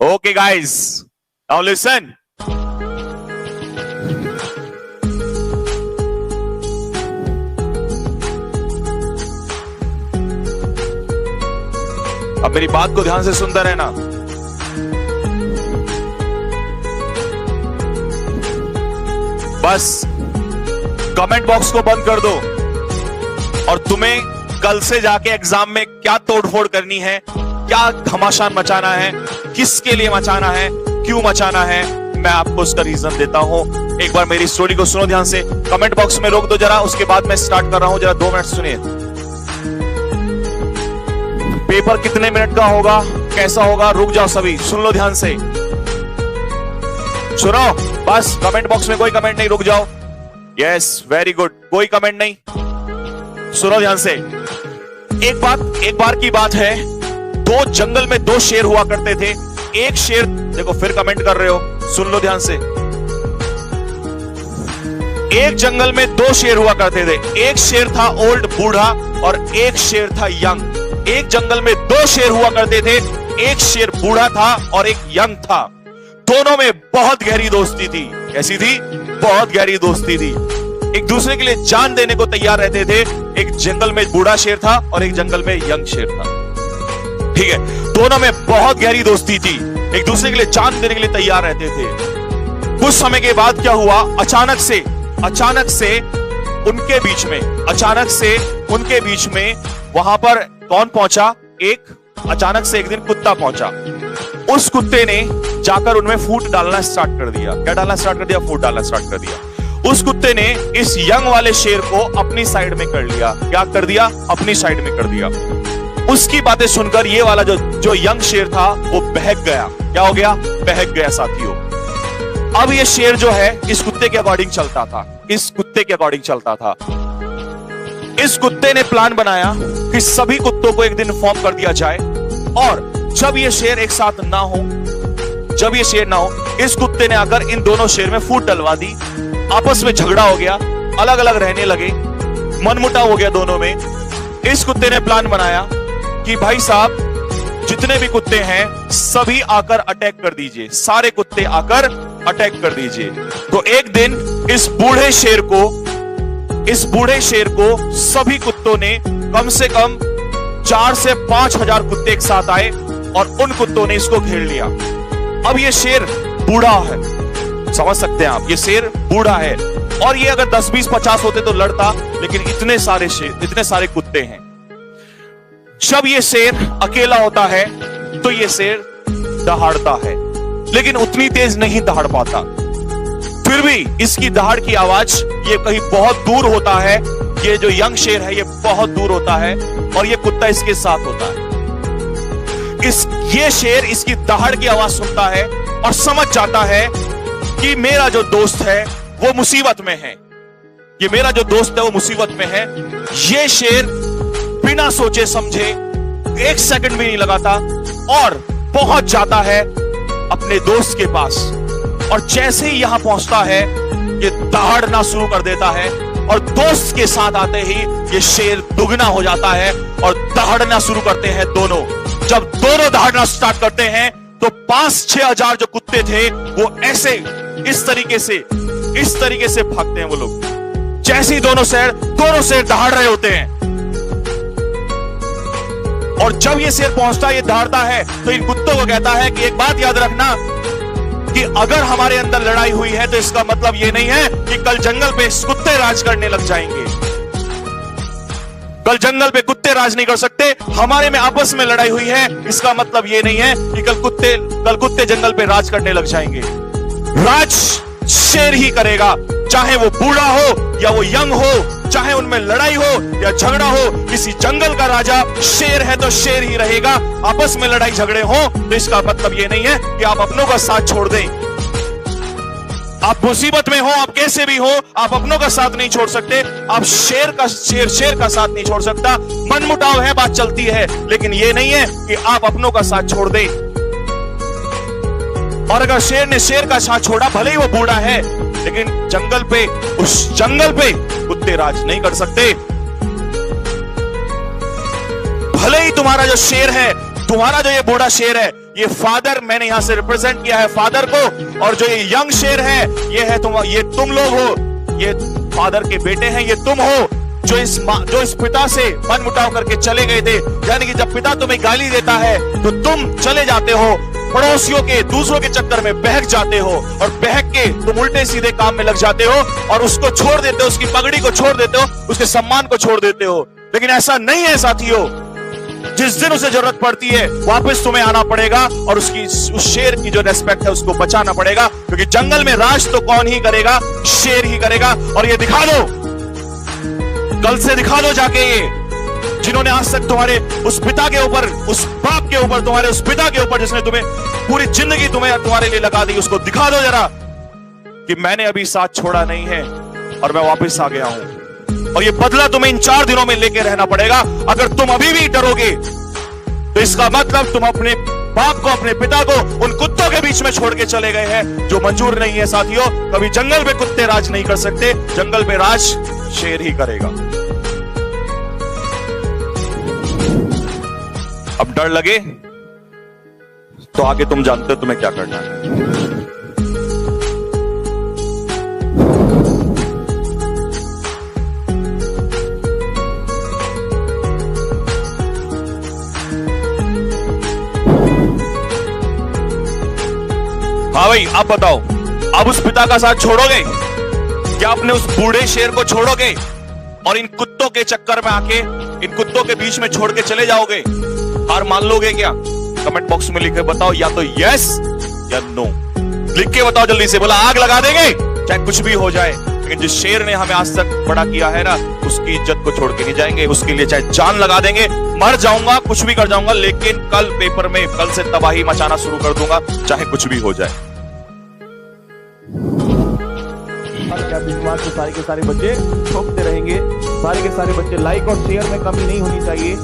Okay, guys. Now listen. अब मेरी बात को ध्यान से सुनता रहना। बस कमेंट बॉक्स को बंद कर दो और तुम्हें कल से जाके एग्जाम में क्या तोड़फोड़ करनी है, क्या घमासान मचाना है, किसके लिए मचाना है, क्यों मचाना है, मैं आपको उसका रीजन देता हूं। एक बार मेरी स्टोरी को सुनो ध्यान से। कमेंट बॉक्स में रोक दो जरा, उसके बाद मैं स्टार्ट कर रहा हूं। जरा 2 मिनट सुनिए। पेपर कितने मिनट का होगा, कैसा होगा, रुक जाओ सभी, सुन लो ध्यान से। सुनो बस, कमेंट बॉक्स में कोई कमेंट नहीं, रुक जाओ। यस, वेरी गुड, कोई कमेंट नहीं। सुनो ध्यान से। एक बार की बात है, जंगल में 2 शेर हुआ करते थे। एक शेर, देखो फिर कमेंट कर रहे हो, सुन लो ध्यान से। एक जंगल में 2 शेर हुआ करते थे। एक शेर था ओल्ड बूढ़ा और एक शेर था यंग। एक जंगल में 2 शेर हुआ करते थे। एक शेर बूढ़ा था और एक यंग था। दोनों में बहुत गहरी दोस्ती थी। कैसी थी? बहुत गहरी दोस्ती थी। एक दूसरे के लिए जान देने को तैयार रहते थे। एक जंगल में बूढ़ा शेर था और एक जंगल में यंग शेर था। ठीक है, दोनों में बहुत गहरी दोस्ती थी, एक दूसरे के लिए जान देने के लिए तैयार रहते थे। कुछ समय के बाद क्या हुआ, अचानक से उनके बीच में वहां पर कौन पहुंचा? अचानक से एक दिन कुत्ता पहुंचा। उस कुत्ते ने जाकर उनमें फूड डालना स्टार्ट कर दिया। क्या डालना स्टार्ट कर दिया? फूड डालना स्टार्ट कर दिया। उस कुत्ते ने इस यंग वाले शेर को अपनी साइड में कर लिया। क्या कर दिया? अपनी साइड में कर दिया। उसकी बातें सुनकर ये वाला जो यंग शेर था वो बहक गया। क्या हो गया? बहक गया साथियों। अब ये शेर जो है इस कुत्ते के अकॉर्डिंग चलता था। इस कुत्ते ने प्लान बनाया कि सभी कुत्तों को एक दिन इन्फॉर्म कर दिया जाए और जब ये शेर एक साथ ना हो, इस कुत्ते ने आकर इन दोनों शेर में फूट डलवा दी। आपस में झगड़ा हो गया, अलग अलग रहने लगे, मनमुटाव हो गया दोनों में। इस कुत्ते ने प्लान बनाया कि भाई साहब, जितने भी कुत्ते हैं सभी आकर अटैक कर दीजिए, सारे कुत्ते आकर अटैक कर दीजिए। तो एक दिन इस बूढ़े शेर को सभी कुत्तों ने, कम से कम 4 से 5 हजार कुत्ते एक साथ आए और उन कुत्तों ने इसको घेर लिया। अब ये शेर बूढ़ा है, समझ सकते हैं आप, ये शेर बूढ़ा है और ये अगर 10, 20, 50 होते तो लड़ता, लेकिन इतने सारे कुत्ते हैं। जब ये शेर अकेला होता है तो ये शेर दहाड़ता है, लेकिन उतनी तेज नहीं दहाड़ पाता। फिर भी इसकी दहाड़ की आवाज ये कहीं बहुत दूर होता है। ये जो यंग शेर है ये बहुत दूर होता है और ये कुत्ता इसके साथ होता है। ये शेर इसकी दहाड़ की आवाज सुनता है और समझ जाता है कि मेरा जो दोस्त है वो मुसीबत में है। ये शेर बिना सोचे समझे 1 सेकंड भी नहीं लगाता और पहुंच जाता है अपने दोस्त के पास। और जैसे ही यहां पहुंचता है ये दहाड़ना शुरू कर देता है और दोस्त के साथ आते ही ये शेर दुगना हो जाता है और दहाड़ना शुरू करते हैं दोनों। जब दोनों दहाड़ना स्टार्ट करते हैं तो 5-6 हजार जो कुत्ते थे वो ऐसे इस तरीके से भागते हैं वो लोग। जैसे ही दोनों शेर दहाड़ रहे होते हैं और जब ये शेर पहुंचता है, ये दहाड़ता है, तो इन कुत्तों को कहता है कि एक बात याद रखना कि अगर हमारे अंदर लड़ाई हुई है तो इसका मतलब ये नहीं है कि कल जंगल पे कुत्ते राज करने लग जाएंगे। कल जंगल पे कुत्ते राज नहीं कर सकते। हमारे में आपस में लड़ाई हुई है, इसका मतलब ये नहीं है कि कल कुत्ते जंगल पे राज करने लग जाएंगे। राज शेर ही करेगा, चाहे वो बूढ़ा हो या वो यंग हो, चाहे उनमें लड़ाई हो या झगड़ा हो। किसी जंगल का राजा शेर है तो शेर ही रहेगा। आपस में लड़ाई झगड़े हो तो इसका मतलब ये नहीं है कि आप अपनों का साथ छोड़ दें। आप मुसीबत में हो, आप कैसे भी हो, आप अपनों का साथ नहीं छोड़ सकते। आप शेर का साथ नहीं छोड़ सकता। मनमुटाव है, बात चलती है, लेकिन ये नहीं है कि आप अपनों का साथ छोड़ दें। और अगर शेर ने शेर का साथ छोड़ा, भले ही वो बूढ़ा है, लेकिन उस जंगल पे कुत्ते राज नहीं कर सकते। भले ही तुम्हारा जो शेर है, तुम्हारा जो ये बूढ़ा शेर है, ये फादर, मैंने यहां से रिप्रेजेंट किया है फादर को, और जो ये यंग शेर है ये तुम लोग हो, ये फादर के बेटे हैं, ये तुम हो जो इस पिता से मनमुटाव करके चले गए थे। यानी कि जब पिता तुम्हें गाली देता है तो तुम चले जाते हो, पड़ोसियों के, दूसरों के चक्कर में बहक जाते हो, और बहक के तुम उल्टे सीधे काम में लग जाते हो और उसको छोड़ देते हो, उसकी पगड़ी को छोड़ देते हो, उसके सम्मान को छोड़ देते हो। लेकिन ऐसा नहीं है साथियों, जिस दिन उसे जरूरत पड़ती है वापस तुम्हें आना पड़ेगा और उस शेर की जो रेस्पेक्ट है उसको बचाना पड़ेगा, क्योंकि जंगल में राज तो कौन ही करेगा, शेर ही करेगा। और ये दिखा दो, कल से दिखा दो जाके, ये जिन्होंने आज तक तुम्हारे उस पिता के ऊपर, उस बाप के ऊपर, तुम्हारे उस पिता के ऊपर जिसने तुम्हें पूरी जिंदगी तुम्हारे लिए लगा दी, उसको दिखा दो जरा कि मैंने अभी साथ छोड़ा नहीं है और मैं वापस आ गया हूं। और ये बदला तुम्हें इन 4 दिनों में लेके रहना पड़ेगा। अगर तुम अभी भी डरोगे तो इसका मतलब तुम अपने बाप को, अपने पिता को उन कुत्तों के बीच में छोड़ के चले गए हैं, जो मंजूर नहीं है साथियों। कभी जंगल में कुत्ते राज नहीं कर सकते, जंगल में राज शेर ही करेगा। अब डर लगे तो आगे तुम जानते हो तुम्हें क्या करना है। हाँ भाई, आप बताओ, अब उस पिता का साथ छोड़ोगे क्या? अपने उस बूढ़े शेर को छोड़ोगे और इन कुत्तों के चक्कर में आके, इन कुत्तों के बीच में छोड़ के चले जाओगे? हार मान लोगे क्या? कमेंट बॉक्स में लिख के बताओ, या तो यस या नो। लिख के बताओ जल्दी से, बोला आग लगा देंगे चाहे कुछ भी हो जाए, लेकिन जिस शेर ने हमें आज तक बड़ा किया है ना, उसकी इज्जत को छोड़ के नहीं जाएंगे। उसके लिए चाहे जान लगा देंगे, मर जाऊंगा, कुछ भी कर जाऊंगा, लेकिन कल पेपर में, कल से तबाही मचाना शुरू कर दूंगा, चाहे कुछ भी हो जाए। क्या विश्वास से सारे के सारे बच्चे ठोकते रहेंगे, सारे के सारे बच्चे लाइक और शेयर में कमी नहीं होनी चाहिए।